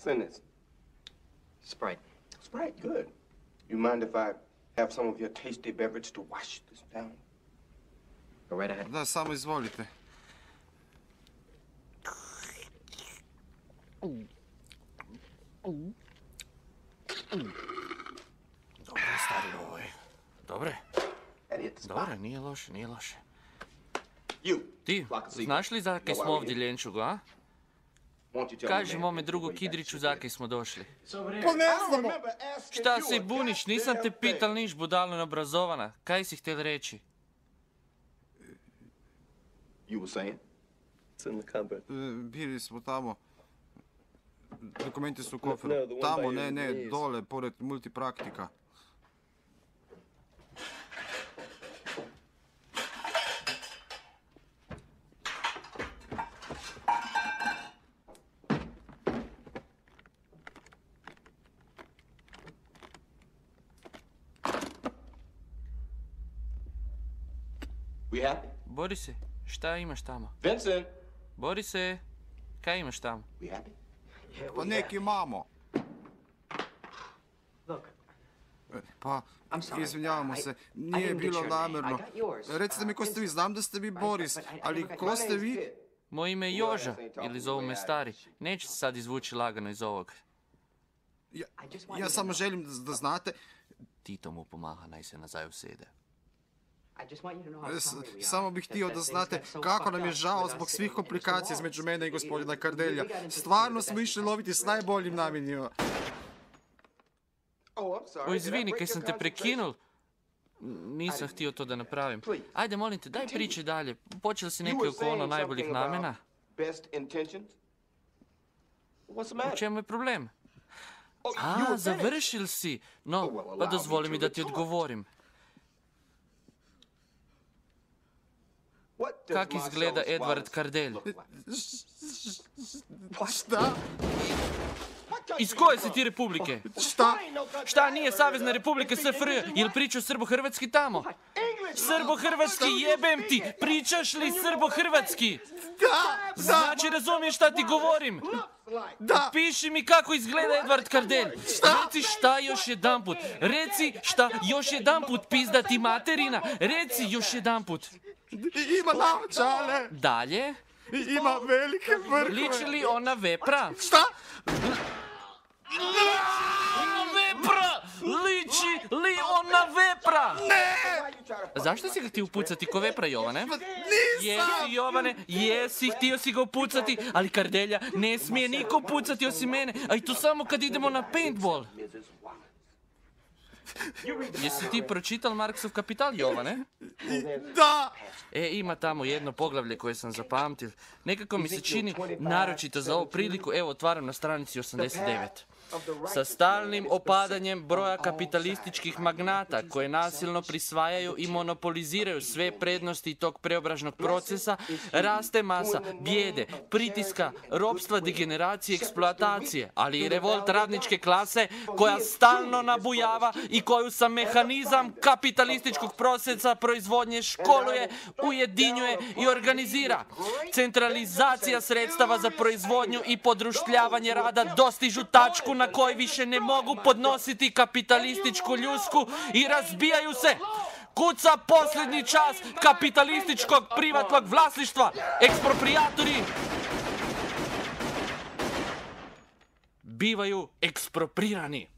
Send this. Sprite. Sprite, good. You mind if I have some of your tasty beverage to wash this down? Go right ahead. Da, samo izvolite. Dobre, stari ovoj. Dobre. That hit the spot. Dobre, nije loše, nije loše. You. Ti, znaš li zakaj smo ovdje, Ljenčugo, a? Won't you tell Kaži me, mome man, drugu where you got Kidriću shit zakaj smo došli. Pa ne at? I don't znamo. remember asking Šta you se a buniš, nisam te goddamn pital thing. niš, budalo neobrazovana. Kaj si htjel reći? You were saying? It's in the cupboard. Bili smo tamo. Dokumenti su u koferu. No, the one Tamo, by ne, your ne, knees. dole, pored multipraktika. We happy? Borise, šta imaš tamo? Vincent, Borise, kaj imaš tamo? we happy? Pa neki imamo. Look, Pa, I'm sorry. izvinjavamo se, I nije didn't get bilo your name. namjerno. I got yours. Recite mi ko ste vi, znam da ste vi Boris, but I ali never got ko your ste vi? Kid. Moje ime je Joža, ili zovu me Stari. Neću se sad izvući lagano iz ovog. I just want you Ja to samo know. želim da znate, Tito mu pomaha, naj se nazaj usede. I just want you to know how sorry we are. samo bih htio That da things znate got so kako fucked nam je up žao with zbog us svih and komplikacija Mr. između Wallace. mene i gospodina We Kardelja. got into Stvarno the smo best išli of loviti s najboljim namjenjima. Oh, I'm sorry. O, Did I izvini, break kaj your sam te concentration? prekinul. Nisam htio to da napravim. Ajde, molim te, daj priči dalje. Počeli si You neki were oko ono saying najboljih something about namjena. best intentions? What's the U matter? čemu je problem? Oh, you A, were finished. završil si. No, Oh, well, pa allow dozvoli me mi to da ti retort. odgovorim. What does Kak izgleda Marcellus Edward Wallace Kardelj? look like? Šta? Iz koje si ti republike? Šta? Šta nije Savezna republika SFRJ? Jel pričaš srbo-hrvatski tamo? Srbo-hrvatski jebem ti! Pričaš li srbo-hrvatski? Da! Znači razumiješ šta ti govorim? Da! Piši mi kako izgleda Edward Kardelj. Reci šta još jedanput. Reci šta još jedanput, pizda ti materina. Reci još jedanput. Ima naočale! Dalje. Ima velike mrkve! Liči li ona vepra? Šta? Vepra! Liči li ona vepra? Ne! Zašto si ga htio upucati ko vepra, Jovane? Nisam! Jesi, Jovane, jesi, htio si ga upucati, ali Kardelja ne smije niko pucati osim mene, a i to samo kad idemo na paintball. Jesi ti pročital Marksov Kapital, Jovane? Da! Ima tamo jedno poglavlje koje sam zapamtil. Nekako mi se čini naročito za ovu priliku, evo otvaram na stranici 89. Sa stalnim opadanjem broja kapitalističkih magnata koje nasilno prisvajaju i monopoliziraju sve prednosti tog preobražnog procesa, raste masa bijede, pritiska, ropstva, degeneracije, eksploatacije, ali i revolt radničke klase koja stalno nabujava i koju sam mehanizam kapitalističkog procesa proizvodnje školuje, ujedinjuje i organizira. Centralizacija sredstava za proizvodnju i podruštljavanje rada dostižu tačku na kojoj više ne mogu podnositi kapitalističku ljusku i razbijaju se. Kuca posljednji čas kapitalističkog privatnog vlasništva. Eksproprijatori bivaju eksproprirani.